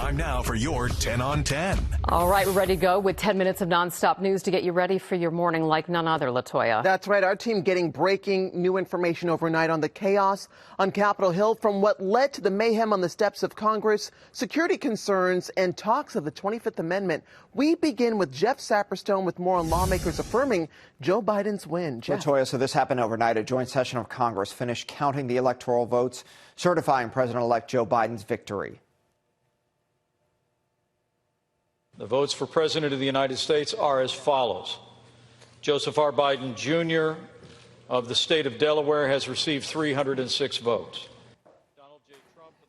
Time now for your 10 on 10. All right, we're ready to go with 10 minutes of nonstop news to get you ready for your morning like none other, LaToya. That's right. Our team getting breaking new information overnight on the chaos on Capitol Hill, from what led to the mayhem on the steps of Congress, security concerns, and talks of the 25th Amendment. We begin with Jeff Saperstone with more on lawmakers affirming Joe Biden's win. Jeff. LaToya, so this happened overnight. A joint session of Congress finished counting the electoral votes, certifying President-elect Joe Biden's victory. The votes for President of the United States are as follows. Joseph R. Biden, Jr. of the state of Delaware has received 306 votes.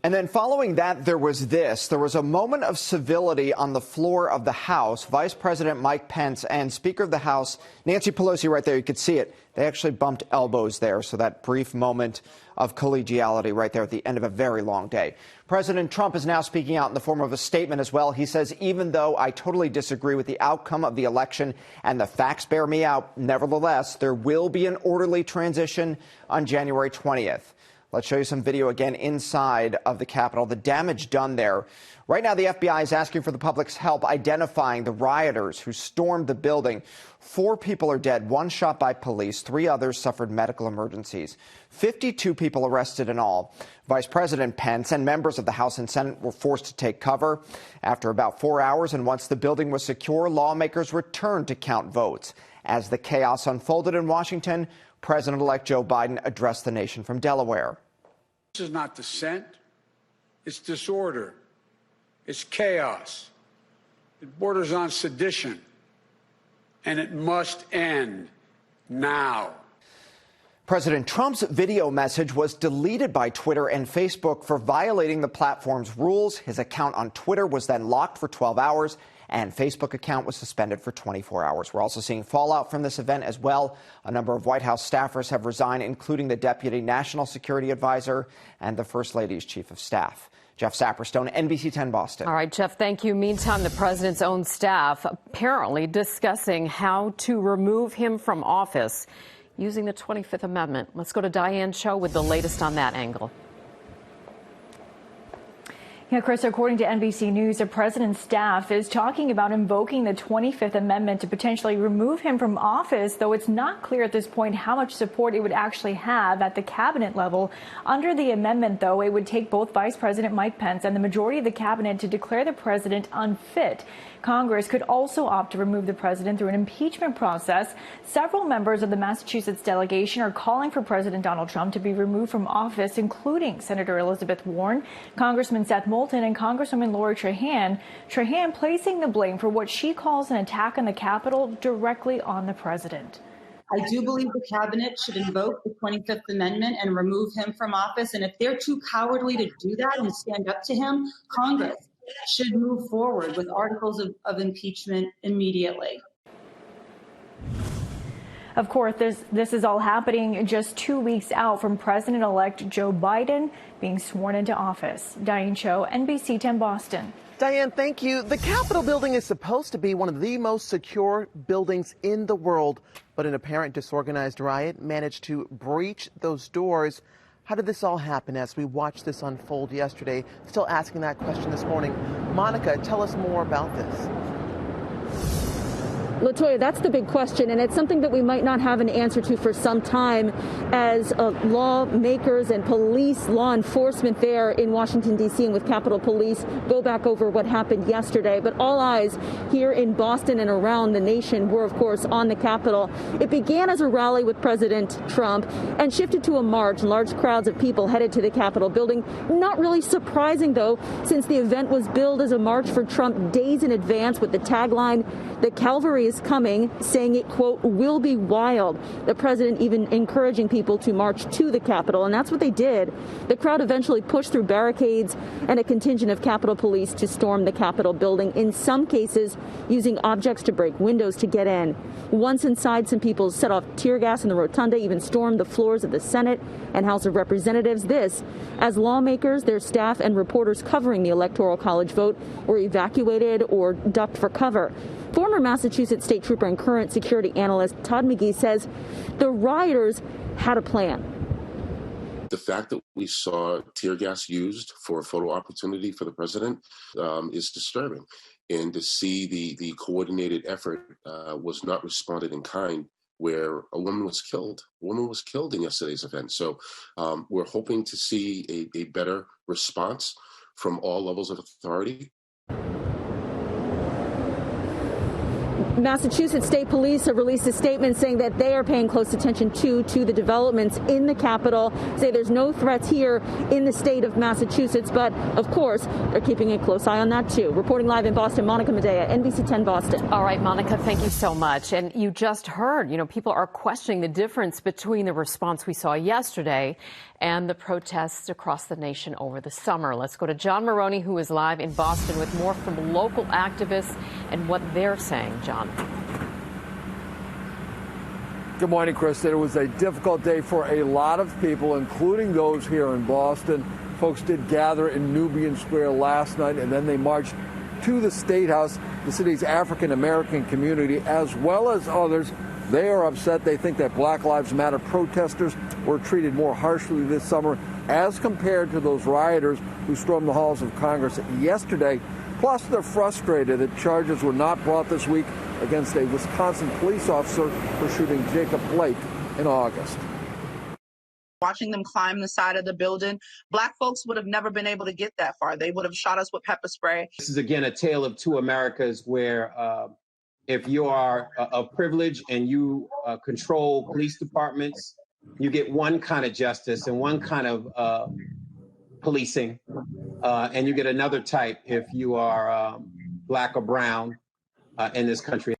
And then following that, there was this. There was a moment of civility on the floor of the House. Vice President Mike Pence and Speaker of the House Nancy Pelosi, right there, you could see it. They actually bumped elbows there, so that brief moment of collegiality right there at the end of a very long day. President Trump is now speaking out in the form of a statement as well. He says, even though I totally disagree with the outcome of the election and the facts bear me out, nevertheless, there will be an orderly transition on January 20th. Let's show you some video again inside of the Capitol, the damage done there. Right now, the FBI is asking for the public's help identifying the rioters who stormed the building. 4 people are dead, 1 shot by police, 3 others suffered medical emergencies. 52 people arrested in all. Vice President Pence and members of the House and Senate were forced to take cover. After about 4 hours, and once the building was secure, lawmakers returned to count votes. As the chaos unfolded in Washington, President-elect Joe Biden addressed the nation from Delaware. This is not dissent. It's disorder. It's chaos. It borders on sedition. And it must end now. President Trump's video message was deleted by Twitter and Facebook for violating the platform's rules. His account on Twitter was then locked for 12 hours. And Facebook account was suspended for 24 hours. We're also seeing fallout from this event as well. A number of White House staffers have resigned, including the Deputy National Security Advisor and the First Lady's Chief of Staff. Jeff Saperstone, NBC10 Boston. All right, Jeff, thank you. Meantime, the president's own staff apparently discussing how to remove him from office using the 25th Amendment. Let's go to Diane Cho with the latest on that angle. Yeah, Chris, according to NBC News, the president's staff is talking about invoking the 25th Amendment to potentially remove him from office, though it's not clear at this point how much support it would actually have at the cabinet level. Under the amendment, though, it would take both Vice President Mike Pence and the majority of the cabinet to declare the president unfit. Congress could also opt to remove the president through an impeachment process. Several members of the Massachusetts delegation are calling for President Donald Trump to be removed from office, including Senator Elizabeth Warren, Congressman Seth Moulton, and Congresswoman Lori Trahan. Trahan placing the blame for what she calls an attack on the Capitol directly on the president. I do believe the cabinet should invoke the 25th Amendment and remove him from office. And if they're too cowardly to do that and stand up to him, Congress should move forward with articles of impeachment immediately. Of course, this is all happening just 2 weeks out from President-elect Joe Biden being sworn into office. Diane Cho, NBC10 Boston. Diane, thank you. The Capitol building is supposed to be one of the most secure buildings in the world, but an apparent disorganized riot managed to breach those doors. How did this all happen as we watched this unfold yesterday? Still asking that question this morning. Monica, tell us more about this. LaToya, that's the big question, and it's something that we might not have an answer to for some time as lawmakers and police, law enforcement there in Washington, D.C. and with Capitol Police go back over what happened yesterday. But all eyes here in Boston and around the nation were, of course, on the Capitol. It began as a rally with President Trump and shifted to a march. Large crowds of people headed to the Capitol building. Not really surprising, though, since the event was billed as a march for Trump days in advance with the tagline, "The Cavalry is coming," saying it, quote, "will be wild." The president even encouraging people to march to the Capitol, and that's what they did. The crowd eventually pushed through barricades and a contingent of Capitol Police to storm the Capitol building, in some cases using objects to break windows to get in. Once inside, some people set off tear gas in the rotunda, even stormed the floors of the Senate and House of Representatives. This, as lawmakers, their staff, and reporters covering the Electoral College vote were evacuated or ducked for cover. Former Massachusetts State Trooper and current security analyst Todd McGee says the rioters had a plan. the fact that we saw tear gas used for a photo opportunity for the president is disturbing. And to see the coordinated effort was not responded in kind, where a woman was killed. A woman was killed in yesterday's event. So we're hoping to see a better response from all levels of authority. Massachusetts State Police have released a statement saying that they are paying close attention to the developments in the Capitol. Say there's no threats here in the state of Massachusetts, but of course they're keeping a close eye on that too. Reporting live in Boston, Monica Medea, NBC10 Boston. All right, Monica, thank you so much. And you just heard, people are questioning the difference between the response we saw yesterday and the protests across the nation over the summer. Let's go to John Maroney, who is live in Boston with more from local activists and what they're saying. John. Good morning, Chris. It was a difficult day for a lot of people, including those here in Boston. Folks did gather in Nubian Square last night, and then they marched to the State House, the city's African-American community, as well as others. They are upset. They think that Black Lives Matter protesters were treated more harshly this summer as compared to those rioters who stormed the halls of Congress yesterday. Plus, they're frustrated that charges were not brought this week against a Wisconsin police officer for shooting Jacob Blake in August. Watching them climb the side of the building, Black folks would have never been able to get that far. They would have shot us with pepper spray. This is, again, a tale of two Americas where if you are of privilege and you control police departments, you get one kind of justice and one kind of policing, and you get another type if you are Black or brown in this country.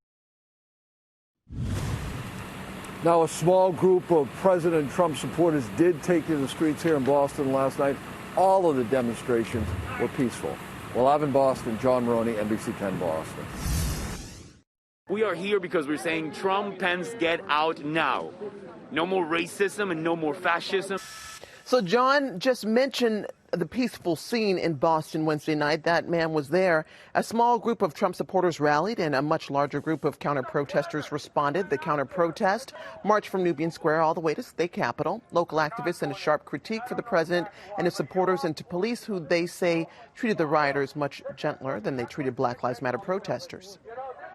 Now, a small group of President Trump supporters did take to the streets here in Boston last night. All of the demonstrations were peaceful. Well, live in Boston, John Maroney, NBC10 Boston. We are here because we're saying Trump, Pence, get out now. No more racism and no more fascism. So John just mentioned the peaceful scene in Boston Wednesday night. That man was there. A small group of Trump supporters rallied and a much larger group of counter-protesters responded. The counter-protest marched from Nubian Square all the way to State Capitol. Local activists sent a sharp critique for the president and his supporters and to police, who they say treated the rioters much gentler than they treated Black Lives Matter protesters.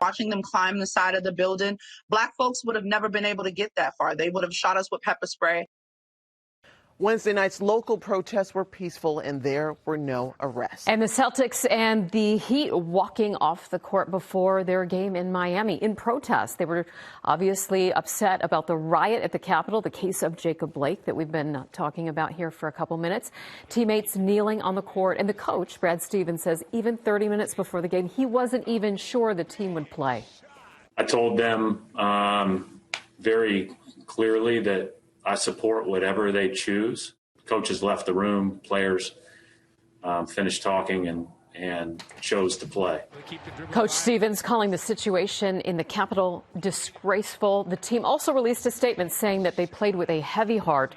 Watching them climb the side of the building, Black folks would have never been able to get that far. They would have shot us with pepper spray. Wednesday night's local protests were peaceful and there were no arrests. And the Celtics and the Heat walking off the court before their game in Miami in protest. They were obviously upset about the riot at the Capitol, the case of Jacob Blake that we've been talking about here for a couple minutes. Teammates kneeling on the court, and the coach, Brad Stevens, says even 30 minutes before the game, he wasn't even sure the team would play. I told them very clearly that I support whatever they choose. Coaches left the room, players finished talking and chose to play. Coach Stevens calling the situation in the Capitol disgraceful. The team also released a statement saying that they played with a heavy heart,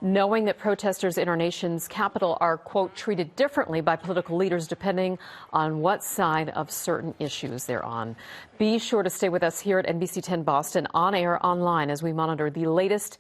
knowing that protesters in our nation's capital are, quote, treated differently by political leaders depending on what side of certain issues they're on. Be sure to stay with us here at NBC10 Boston, on air, online, as we monitor the latest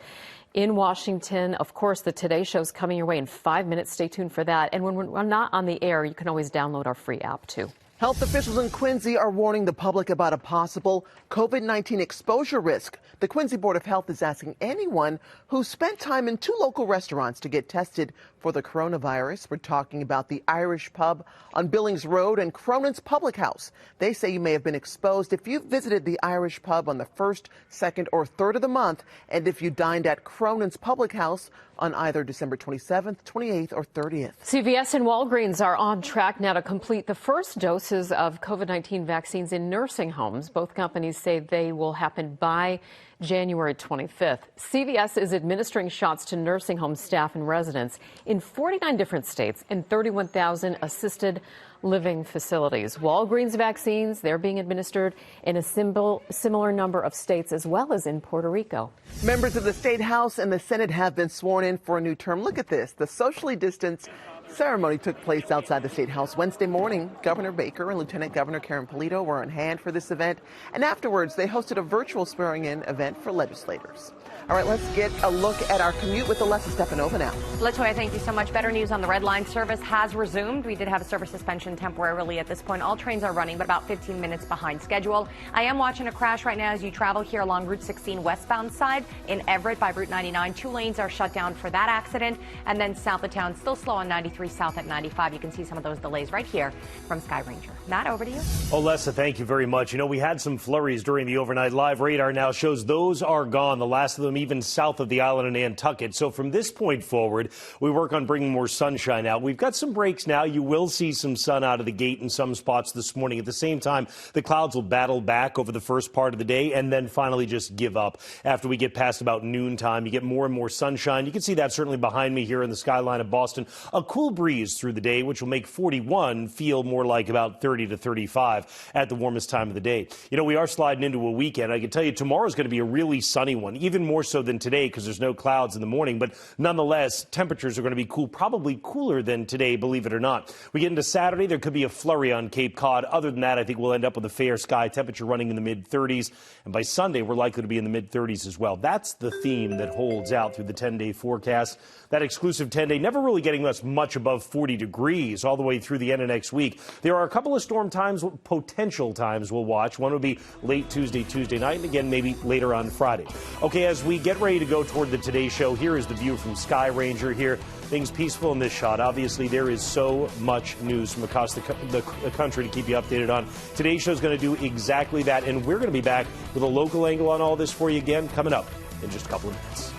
in Washington. Of course, the Today Show's coming your way in 5 minutes. Stay tuned for that. And when we're not on the air, you can always download our free app, too. Health officials in Quincy are warning the public about a possible COVID-19 exposure risk. The Quincy Board of Health is asking anyone who spent time in 2 local restaurants to get tested for the coronavirus. We're talking about the Irish Pub on Billings Road and Cronin's Public House. They say you may have been exposed if you visited the Irish Pub on the 1st, 2nd, or 3rd of the month, and if you dined at Cronin's Public House on either December 27th, 28th, or 30th. CVS and Walgreens are on track now to complete the first doses of COVID-19 vaccines in nursing homes. Both companies say they will happen by January 25th. CVS is administering shots to nursing home staff and residents in 49 different states and 31,000 assisted living facilities. Walgreens vaccines, they're being administered in a similar number of states as well as in Puerto Rico. Members of the State House and the Senate have been sworn in for a new term. Look at this. The socially distanced Ceremony took place outside the State House Wednesday morning. Governor Baker and Lieutenant Governor Karen Polito were on hand for this event, and afterwards they hosted a virtual swearing-in event for legislators. All right, let's get a look at our commute with Alessa Stepanova now. LaToya, thank you so much. Better news on the Red Line. Service has resumed. We did have a service suspension temporarily at this point. All trains are running, but about 15 minutes behind schedule. I am watching a crash right now as you travel here along Route 16 westbound side in Everett by Route 99. 2 lanes are shut down for that accident. And then south of town, still slow on 93 south at 95. You can see some of those delays right here from Sky Ranger. Matt, over to you. Alessa, thank you very much. You know, we had some flurries during the overnight. Live radar now shows those are gone. The last of them even south of the island in Nantucket. So from this point forward, we work on bringing more sunshine out. We've got some breaks now. You will see some sun out of the gate in some spots this morning. At the same time, the clouds will battle back over the first part of the day and then finally just give up. After we get past about noontime, you get more and more sunshine. You can see that certainly behind me here in the skyline of Boston. A cool breeze through the day, which will make 41 feel more like about 30 to 35 at the warmest time of the day. You know, we are sliding into a weekend. I can tell you tomorrow's going to be a really sunny one, even more so than today because there's no clouds in the morning. But nonetheless, temperatures are going to be cool, probably cooler than today, believe it or not. We get into Saturday, there could be a flurry on Cape Cod. Other than that, I think we'll end up with a fair sky, temperature running in the mid-30s. And by Sunday, we're likely to be in the mid-30s as well. That's the theme that holds out through the 10-day forecast. That exclusive 10-day never really getting us much above 40 degrees all the way through the end of next week. There are a couple of storm times, potential times we'll watch. One would be late Tuesday night, and again, maybe later on Friday. Okay, as we get ready to go toward the Today Show, here is the view from Sky Ranger here. Things peaceful in this shot. Obviously, there is so much news from across the country to keep you updated on. Today's show is going to do exactly that, and we're going to be back with a local angle on all this for you again coming up in just a couple of minutes.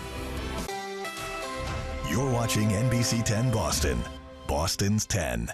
You're watching NBC 10 Boston, Boston's 10.